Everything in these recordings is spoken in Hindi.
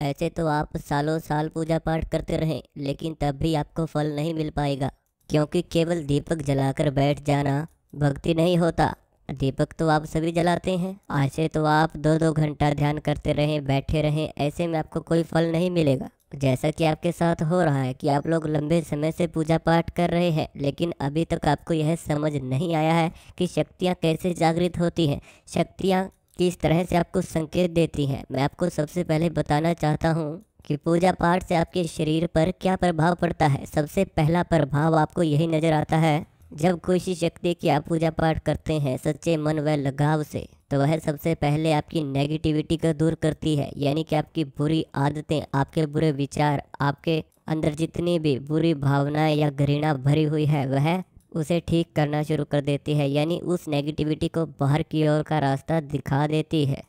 ऐसे तो आप सालों साल पूजा पाठ करते रहें लेकिन तब भी आपको फल नहीं मिल पाएगा, क्योंकि केवल दीपक जलाकर बैठ जाना भक्ति नहीं होता। दीपक तो आप सभी जलाते हैं। ऐसे तो आप 2-2 घंटा ध्यान करते रहें, बैठे रहें, ऐसे में आपको कोई फल नहीं मिलेगा। जैसा कि आपके साथ हो रहा है कि आप लोग लंबे समय से पूजा पाठ कर रहे हैं लेकिन अभी तक आपको यह समझ नहीं आया है कि शक्तियाँ कैसे जागृत होती हैं, शक्तियाँ किस तरह से आपको संकेत देती हैं। मैं आपको सबसे पहले बताना चाहता हूँ कि पूजा पाठ से आपके शरीर पर क्या प्रभाव पड़ता है। सबसे पहला प्रभाव आपको यही नज़र आता है, जब कोई सी शक्ति की आप पूजा पाठ करते हैं सच्चे मन व लगाव से, तो वह सबसे पहले आपकी नेगेटिविटी को दूर करती है। यानी कि आपकी बुरी आदतें, आपके बुरे विचार, आपके अंदर जितनी भी बुरी भावनाएं या घृणा भरी हुई है वह उसे ठीक करना शुरू कर देती है। यानी उस नेगेटिविटी को बाहर की ओर का रास्ता दिखा देती है।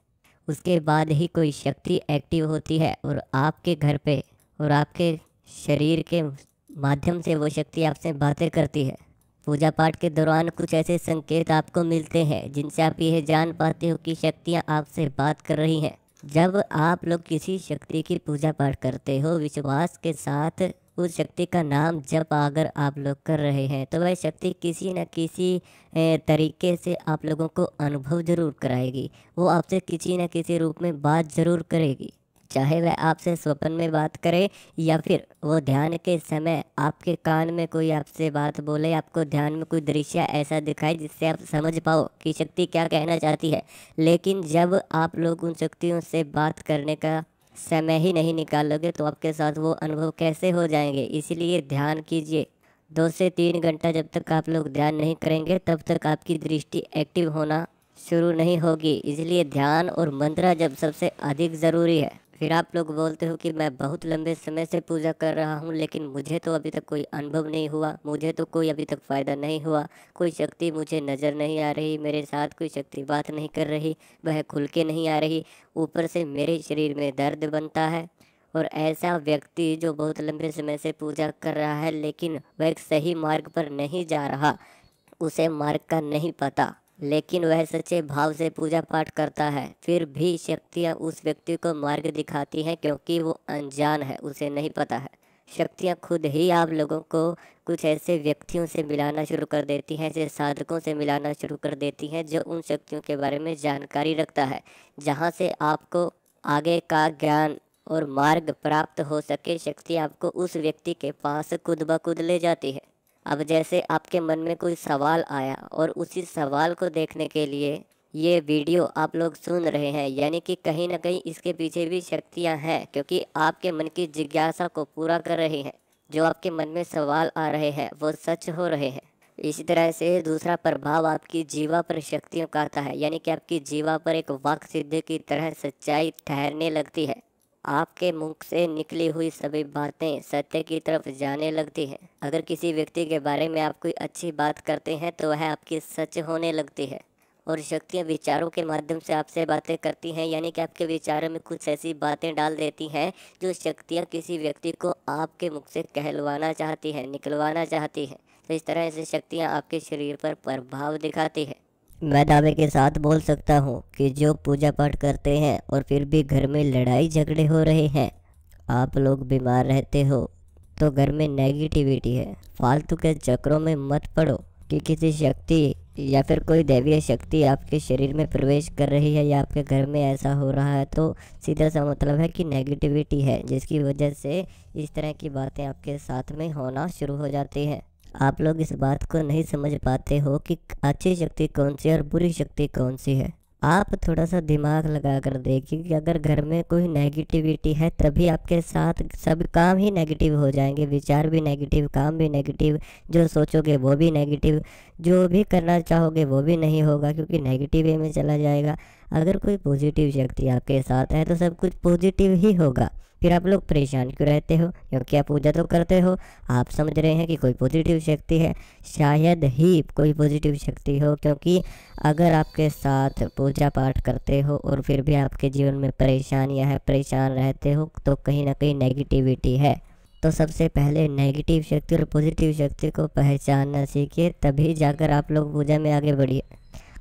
उसके बाद ही कोई शक्ति एक्टिव होती है और आपके घर पे और आपके शरीर के माध्यम से वो शक्ति आपसे बातें करती है। पूजा पाठ के दौरान कुछ ऐसे संकेत आपको मिलते हैं जिनसे आप यह जान पाते हो कि शक्तियाँ आपसे बात कर रही हैं। जब आप लोग किसी शक्ति की पूजा पाठ करते हो विश्वास के साथ, उस शक्ति का नाम जब अगर आप लोग कर रहे हैं तो वह शक्ति किसी न किसी तरीके से आप लोगों को अनुभव ज़रूर कराएगी। वो आपसे किसी न किसी रूप में बात ज़रूर करेगी, चाहे वह आपसे स्वप्न में बात करे या फिर वो ध्यान के समय आपके कान में कोई आपसे बात बोले, आपको ध्यान में कोई दृश्य ऐसा दिखाए जिससे आप समझ पाओ कि शक्ति क्या कहना चाहती है। लेकिन जब आप लोग उन शक्तियों से बात करने का समय ही नहीं निकालोगे तो आपके साथ वो अनुभव कैसे हो जाएंगे। इसीलिए ध्यान कीजिए। 2 से 3 घंटा जब तक आप लोग ध्यान नहीं करेंगे तब तक आपकी दृष्टि एक्टिव होना शुरू नहीं होगी। इसलिए ध्यान और मंत्र जब सबसे अधिक ज़रूरी है। फिर आप लोग बोलते हो कि मैं बहुत लंबे समय से पूजा कर रहा हूँ लेकिन मुझे तो अभी तक कोई अनुभव नहीं हुआ, मुझे तो कोई अभी तक फ़ायदा नहीं हुआ, कोई शक्ति मुझे नज़र नहीं आ रही, मेरे साथ कोई शक्ति बात नहीं कर रही, वह खुल के नहीं आ रही, ऊपर से मेरे शरीर में दर्द बनता है। और ऐसा व्यक्ति जो बहुत लंबे समय से पूजा कर रहा है लेकिन वह एक सही मार्ग पर नहीं जा रहा, उसे मार्ग का नहीं पता, लेकिन वह सच्चे भाव से पूजा पाठ करता है, फिर भी शक्तियाँ उस व्यक्ति को मार्ग दिखाती हैं क्योंकि वो अनजान है, उसे नहीं पता है। शक्तियाँ खुद ही आप लोगों को कुछ ऐसे व्यक्तियों से मिलाना शुरू कर देती हैं, ऐसे साधकों से मिलाना शुरू कर देती हैं जो उन शक्तियों के बारे में जानकारी रखता है, जहाँ से आपको आगे का ज्ञान और मार्ग प्राप्त हो सके। शक्ति आपको उस व्यक्ति के पास खुद ब खुद ले जाती है। अब जैसे आपके मन में कोई सवाल आया और उसी सवाल को देखने के लिए ये वीडियो आप लोग सुन रहे हैं, यानी कि कहीं ना कहीं इसके पीछे भी शक्तियां हैं, क्योंकि आपके मन की जिज्ञासा को पूरा कर रही हैं। जो आपके मन में सवाल आ रहे हैं वो सच हो रहे हैं। इसी तरह से दूसरा प्रभाव आपकी जीवा पर शक्तियों का आता है, यानी कि आपकी जीवा पर एक वाक सिद्धि की तरह सच्चाई ठहरने लगती है। आपके मुख से निकली हुई सभी बातें सत्य की तरफ जाने लगती हैं। अगर किसी व्यक्ति के बारे में आप कोई अच्छी बात करते हैं तो वह आपकी सच होने लगती है। और शक्तियाँ विचारों के माध्यम से आपसे बातें करती हैं, यानी कि आपके विचारों में कुछ ऐसी बातें डाल देती हैं जो शक्तियाँ किसी व्यक्ति को आपके मुख से कहलवाना चाहती हैं, निकलवाना चाहती हैं। तो इस तरह से शक्तियाँ आपके शरीर पर प्रभाव दिखाती है। मैं दावे के साथ बोल सकता हूँ कि जो पूजा पाठ करते हैं और फिर भी घर में लड़ाई झगड़े हो रहे हैं, आप लोग बीमार रहते हो, तो घर में नेगेटिविटी है। फालतू के चक्रों में मत पड़ो कि किसी शक्ति या फिर कोई दैवीय शक्ति आपके शरीर में प्रवेश कर रही है या आपके घर में ऐसा हो रहा है, तो सीधा सा मतलब है कि नेगेटिविटी है, जिसकी वजह से इस तरह की बातें आपके साथ में होना शुरू हो जाती हैं। आप लोग इस बात को नहीं समझ पाते हो कि अच्छी शक्ति कौन सी है और बुरी शक्ति कौन सी है। आप थोड़ा सा दिमाग लगा कर देखिए कि अगर घर में कोई नेगेटिविटी है तभी आपके साथ सब काम ही नेगेटिव हो जाएंगे, विचार भी नेगेटिव, काम भी नेगेटिव, जो सोचोगे वो भी नेगेटिव, जो भी करना चाहोगे वो भी नहीं होगा क्योंकि नेगेटिव वे में चला जाएगा। अगर कोई पॉजिटिव शक्ति आपके साथ है तो सब कुछ पॉजिटिव ही होगा। फिर आप लोग परेशान क्यों रहते हो? क्योंकि आप पूजा तो करते हो, आप समझ रहे हैं कि कोई पॉजिटिव शक्ति है, शायद ही कोई पॉजिटिव शक्ति हो। क्योंकि अगर आपके साथ पूजा पाठ करते हो और फिर भी आपके जीवन में परेशानियां हैं, परेशान रहते हो, तो कहीं ना कहीं नेगेटिविटी है। तो सबसे पहले नेगेटिव शक्ति और पॉजिटिव शक्ति को पहचानना सीखिए, तभी जाकर आप लोग पूजा में आगे बढ़िए।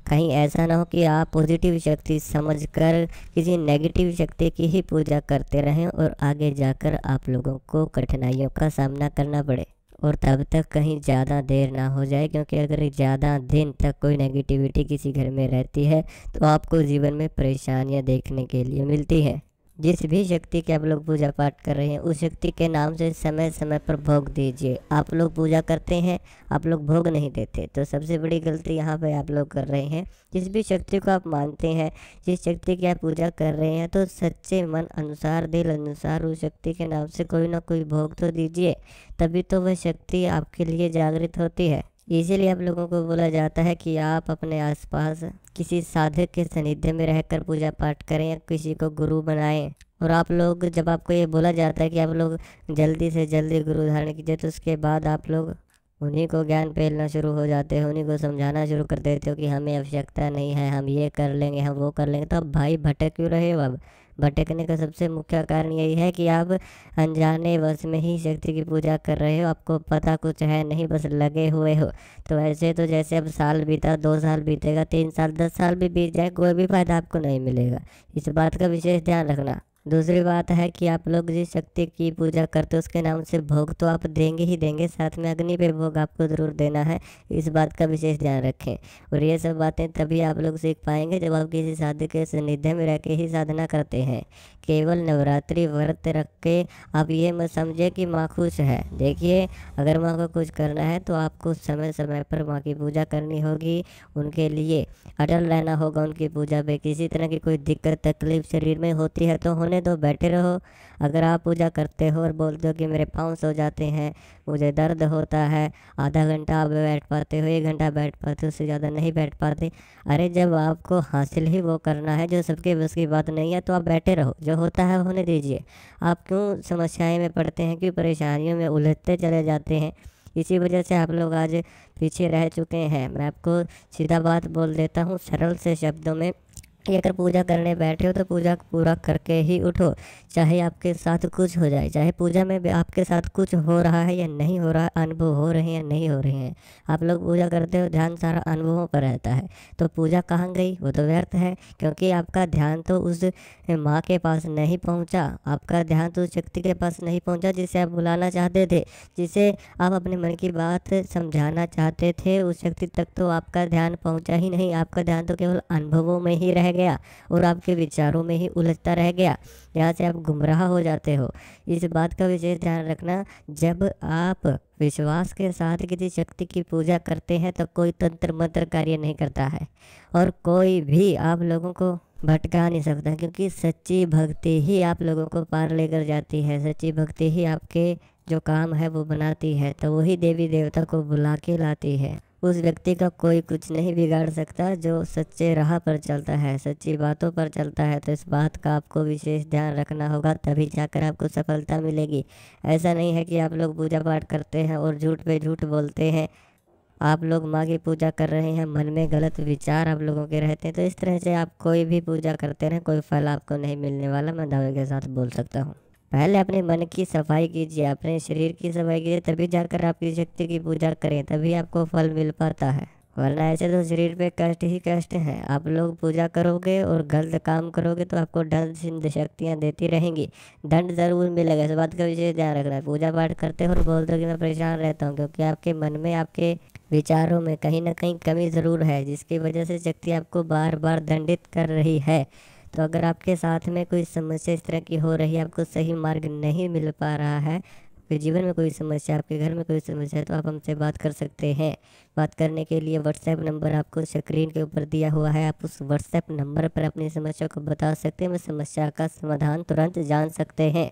कहीं ऐसा ना हो कि आप पॉजिटिव शक्ति समझकर किसी नेगेटिव शक्ति की ही पूजा करते रहें और आगे जाकर आप लोगों को कठिनाइयों का सामना करना पड़े, और तब तक कहीं ज़्यादा देर ना हो जाए, क्योंकि अगर ज़्यादा दिन तक कोई नेगेटिविटी किसी घर में रहती है तो आपको जीवन में परेशानियां देखने के लिए मिलती है। जिस भी शक्ति के आप लोग पूजा पाठ कर रहे हैं उस शक्ति के नाम से समय समय पर भोग दीजिए। आप लोग पूजा करते हैं, आप लोग भोग नहीं देते, तो सबसे बड़ी गलती यहाँ पे आप लोग कर रहे हैं। जिस भी शक्ति को आप मानते हैं, जिस शक्ति की आप पूजा कर रहे हैं, तो सच्चे मन अनुसार, दिल अनुसार उस शक्ति के नाम से कोई ना कोई भोग तो दीजिए, तभी तो वह शक्ति आपके लिए जागृत होती है। इसीलिए आप लोगों को बोला जाता है कि आप अपने आसपास किसी साधक के सानिध्य में रहकर पूजा पाठ करें या किसी को गुरु बनाएं। और आप लोग, जब आपको ये बोला जाता है कि आप लोग जल्दी से जल्दी गुरु धारण कीजिए, तो उसके बाद आप लोग उन्हीं को ज्ञान फैलना शुरू हो जाते हो, उन्हीं को समझाना शुरू कर देते हो कि हमें आवश्यकता नहीं है, हम ये कर लेंगे, हम वो कर लेंगे। तो अब भाई भटक क्यों रहे हो? अब भटकने का सबसे मुख्य कारण यही है कि आप अनजाने वश में ही शक्ति की पूजा कर रहे हो, आपको पता कुछ है नहीं, बस लगे हुए हो। तो ऐसे तो जैसे अब साल बीता, 2 साल बीतेगा, 3 साल, 10 साल भी बीत जाए, कोई भी फायदा आपको नहीं मिलेगा। इस बात का विशेष ध्यान रखना। दूसरी बात है कि आप लोग जिस शक्ति की पूजा करते हो उसके नाम से भोग तो आप देंगे ही देंगे, साथ में अग्नि पे भोग आपको ज़रूर देना है। इस बात का विशेष ध्यान रखें। और ये सब बातें तभी आप लोग सीख पाएंगे जब आप किसी साधक के सानिध्य में रह के ही साधना करते हैं। केवल नवरात्रि व्रत रख के आप ये मत समझे कि माँ खुश है। देखिए, अगर माँ को कुछ करना है तो आपको समय समय पर माँ की पूजा करनी होगी, उनके लिए अटल रहना होगा उनकी पूजा पे। किसी तरह की कोई दिक्कत तकलीफ शरीर में होती है तो होने दो, बैठे रहो। अगर आप पूजा करते हो और बोलते हो कि मेरे पाँव सो जाते हैं, मुझे दर्द होता है, आधा घंटा आप बैठ पाते हो, 1 घंटा बैठ पाते हो, उससे ज़्यादा नहीं बैठ पाते। अरे जब आपको हासिल ही वो करना है जो सबके बस की बात नहीं है, तो आप बैठे रहो, जो होता है होने दीजिए। आप क्यों समस्याएं में पड़ते हैं, क्यों परेशानियों में उलझते चले जाते हैं? इसी वजह से आप लोग आज पीछे रह चुके हैं। मैं आपको सीधा बात बोल देता हूँ सरल से शब्दों में कि अगर पूजा करने बैठे हो तो पूजा पूरा करके ही उठो, चाहे आपके साथ कुछ हो जाए, चाहे पूजा में भी आपके साथ कुछ हो रहा है या नहीं हो रहा है, अनुभव हो रहे हैं या नहीं हो रहे हैं। आप लोग पूजा करते हो, ध्यान सारा अनुभवों पर रहता है, तो पूजा कहाँ गई? वो तो व्यर्थ है, क्योंकि आपका ध्यान तो उस माँ के पास नहीं पहुँचा, आपका ध्यान तो उस शक्ति के पास नहीं पहुँचा जिसे आप बुलाना चाहते थे, जिसे आप अपने मन की बात समझाना चाहते थे। उस शक्ति तक तो आपका ध्यान पहुँचा ही नहीं, आपका ध्यान तो केवल अनुभवों में ही रह गया और आपके विचारों में ही उलझता रह गया, यहाँ से आप गुमराह हो जाते हो। इस बात का विशेष ध्यान रखना। जब आप विश्वास के साथ किसी शक्ति की पूजा करते हैं तो कोई तंत्र मंत्र कार्य नहीं करता है और कोई भी आप लोगों को भटका नहीं सकता, क्योंकि सच्ची भक्ति ही आप लोगों को पार लेकर जाती है। सच्ची भक्ति ही आपके जो काम है वो बनाती है, तो वही देवी देवता को बुला के लाती है। उस व्यक्ति का कोई कुछ नहीं बिगाड़ सकता जो सच्चे राह पर चलता है, सच्ची बातों पर चलता है। तो इस बात का आपको विशेष ध्यान रखना होगा, तभी जाकर आपको सफलता मिलेगी। ऐसा नहीं है कि आप लोग पूजा पाठ करते हैं और झूठ पे झूठ बोलते हैं। आप लोग माँ की पूजा कर रहे हैं, मन में गलत विचार आप लोगों के रहते हैं, तो इस तरह से आप कोई भी पूजा करते रहें, कोई फल आपको नहीं मिलने वाला, मैं दावे के साथ बोल सकता हूँ। पहले अपने मन की सफाई कीजिए, अपने शरीर की सफाई कीजिए, तभी जाकर आपकी शक्ति की पूजा करें, तभी आपको फल मिल पाता है। वरना ऐसे तो शरीर पे कष्ट ही कष्ट है। आप लोग पूजा करोगे और गलत काम करोगे तो आपको दंड सिंध शक्तियाँ देती रहेंगी, दंड जरूर मिलेगा। इस बात का विशेष ध्यान रखना है। पूजा पाठ करते हो और बोलते हो कि मैं परेशान रहता हूँ, क्योंकि आपके मन में, आपके विचारों में कहीं ना कहीं कमी ज़रूर है, जिसकी वजह से शक्ति आपको बार बार दंडित कर रही है। तो अगर आपके साथ में कोई समस्या इस तरह की हो रही है, आपको सही मार्ग नहीं मिल पा रहा है, फिर जीवन में कोई समस्या, आपके घर में कोई समस्या है, तो आप हमसे बात कर सकते हैं। बात करने के लिए व्हाट्सएप नंबर आपको स्क्रीन के ऊपर दिया हुआ है, आप उस व्हाट्सएप नंबर पर अपनी समस्या को बता सकते हैं। मैं समस्या का समाधान तुरंत जान सकते हैं।